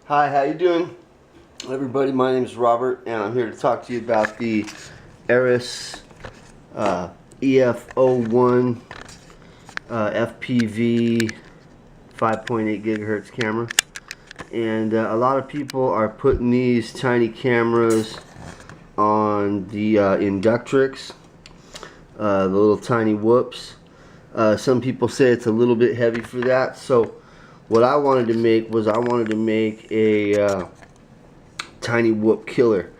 Hi, how you doing, everybody? My name is Robert, and I'm here to talk to you about the Arris EF01 FPV 5.8 gigahertz camera. And a lot of people are putting these tiny cameras on the Inductrix, the little tiny whoops. Some people say it's a little bit heavy for that, so what I wanted to make was I wanted to make a tiny whoop killer,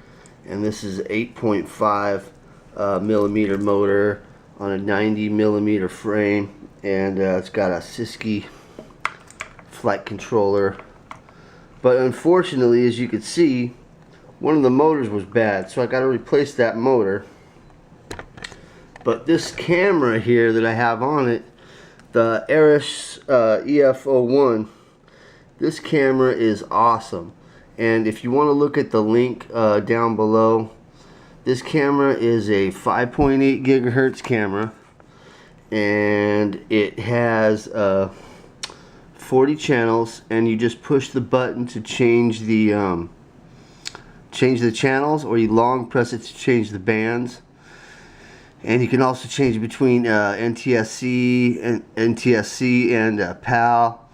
and this is 8.5 millimeter motor on a 90 millimeter frame, and it's got a Siski flight controller. But unfortunately, as you can see, one of the motors was bad, so I got to replace that motor. But this camera here that I have on it, the Arris EF01, this camera is awesome. And if you want to look at the link down below, this camera is a 5.8 gigahertz camera, and it has 40 channels, and you just push the button to change the channels, or you long press it to change the bands. And you can also change between NTSC and PAL,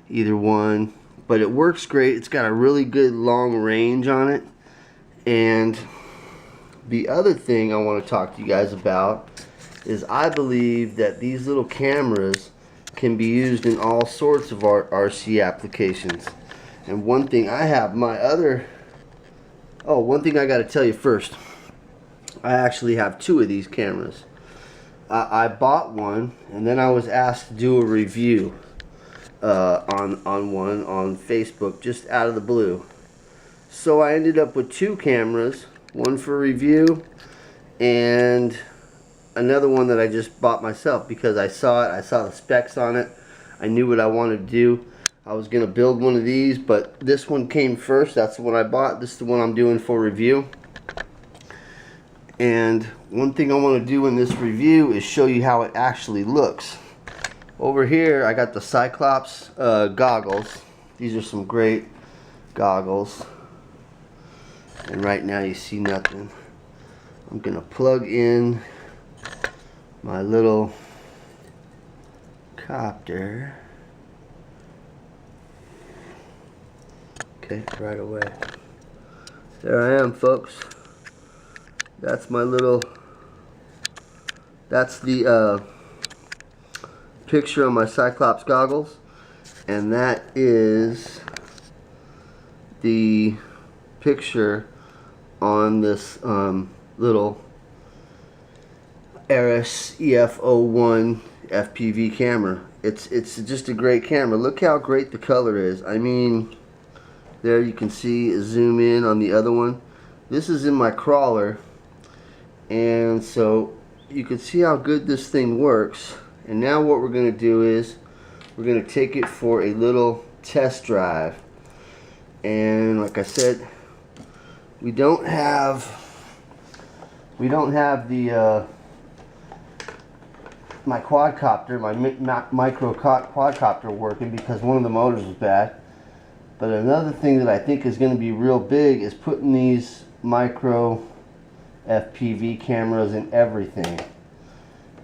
either one. But it works great. It's got a really good long range on it. And the other thing I want to talk to you guys about is I believe that these little cameras can be used in all sorts of RC applications. And one thing I have, one thing I got to tell you first. I actually have two of these cameras. I bought one, and then I was asked to do a review on one on Facebook, just out of the blue. So I ended up with two cameras, one for review and another one that I just bought myself because I saw it, I saw the specs on it, I knew what I wanted to do. I was going to build one of these, but this one came first. That's the one I bought. This is the one I'm doing for review. And one thing I want to do in this review is show you how it actually looks. Over here I got the Cyclops goggles. These are some great goggles. And right now you see nothing. I'm going to plug in my little copter. Okay, right away. There I am, folks. That's my little, that's the picture on my Cyclops goggles, and that is the picture on this little Arris EF01 FPV camera. It's just a great camera. Look how great the color is. I mean, there you can see, zoom in on the other one. This is in my crawler. And so you can see how good this thing works. And now what we're going to do is we're going to take it for a little test drive. And like I said, we don't have the my quadcopter, my micro quadcopter working because one of the motors was bad. But another thing that I think is going to be real big is putting these micro FPV cameras and everything.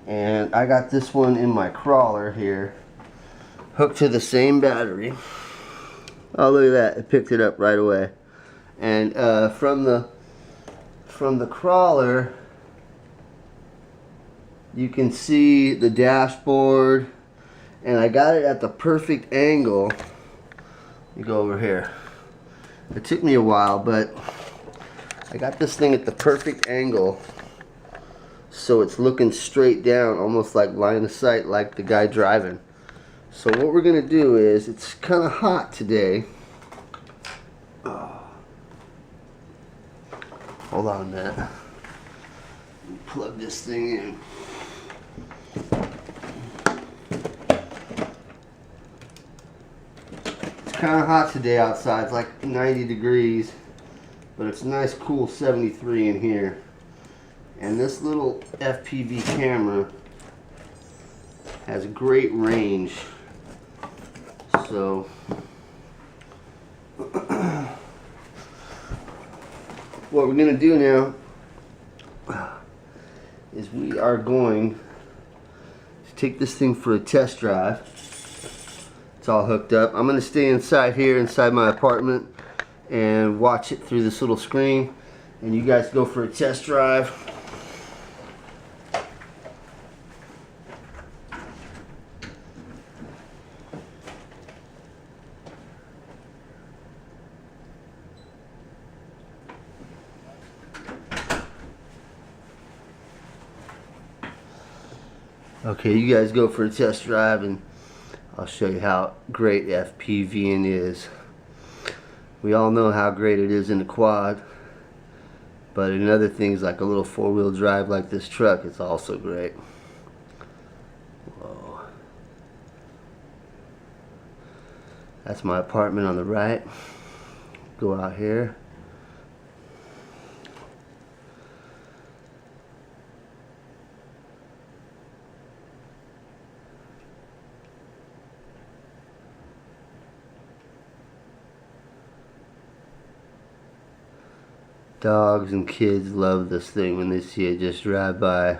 And I got this one in my crawler here, hooked to the same battery. Oh, look at that, it picked it up right away. And from the crawler you can see the dashboard, and I got it at the perfect angle. Let me go over here. It took me a while, but I got this thing at the perfect angle, so it's looking straight down, almost like line of sight, like the guy driving. So what we're going to do is, it's kind of hot today. Oh. Hold on a minute. Plug this thing in. It's kind of hot today outside. It's like 90 degrees. But it's nice, cool 73 in here. And this little FPV camera has great range. So what we're going to do now is we are going to take this thing for a test drive. It's all hooked up. I'm going to stay inside here, inside my apartment, and watch it through this little screen, and you guys go for a test drive. Okay, you guys go for a test drive and I'll show you how great FPVing is. We all know how great it is in the quad, but in other things like a little four-wheel drive like this truck, it's also great. Whoa. That's my apartment on the right. Go out here. Dogs and kids love this thing when they see it just drive by.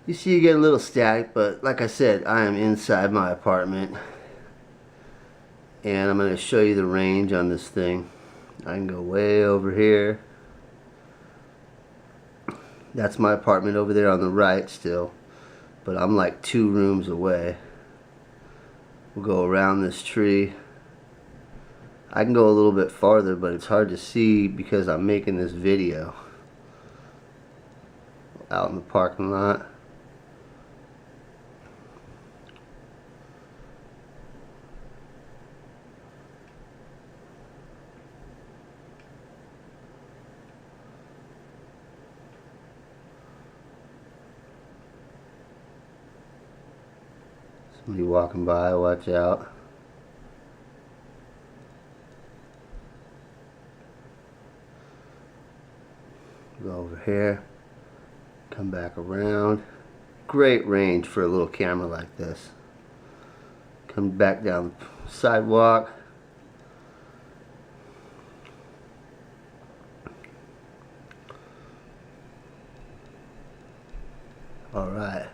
You see you get a little static, but like I said, I am inside my apartment. And I'm going to show you the range on this thing. I can go way over here. That's my apartment over there on the right still. But I'm like 2 rooms away. We'll go around this tree. I can go a little bit farther, but it's hard to see because I'm making this video out in the parking lot. Somebody walking by, watch out. Go over here, come back around. Great range for a little camera like this. Come back down the sidewalk. Alright.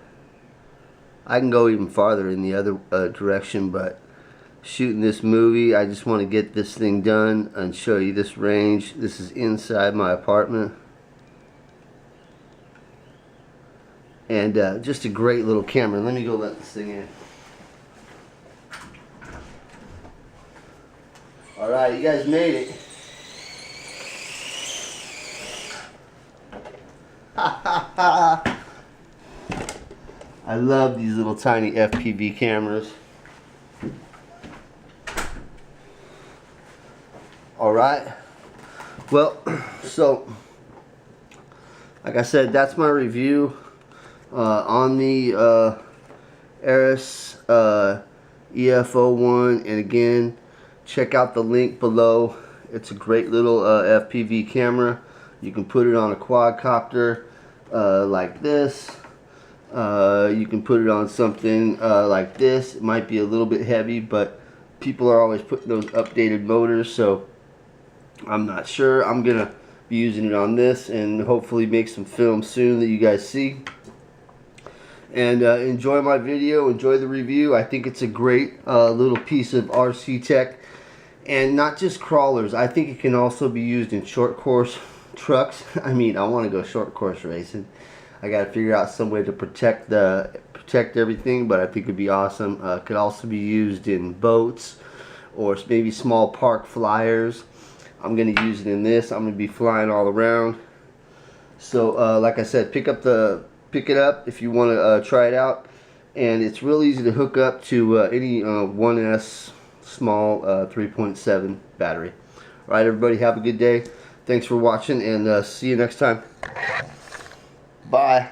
I can go even farther in the other direction, but shooting this movie, I just want to get this thing done and show you this range. This is inside my apartment. And just a great little camera. Let me go let this thing in. Alright, you guys made it. I love these little tiny FPV cameras. Alright. Well, so like I said, that's my review on the Arris EF01, and again, check out the link below. It's a great little FPV camera. You can put it on a quadcopter like this. You can put it on something like this. It might be a little bit heavy, but people are always putting those updated motors, so I'm not sure. I'm gonna be using it on this and hopefully make some film soon that you guys see. And enjoy my video, enjoy the review. I think it's a great little piece of RC tech, and not just crawlers. I think it can also be used in short course trucks. I mean, I want to go short course racing. I got to figure out some way to protect everything, but I think it'd be awesome. Could also be used in boats or maybe small park flyers. I'm going to use it in this. I'm going to be flying all around. So like I said, pick it up if you want to try it out, and it's real easy to hook up to any 1S small 3.7 battery. Alright, everybody, have a good day. Thanks for watching, and see you next time. Bye.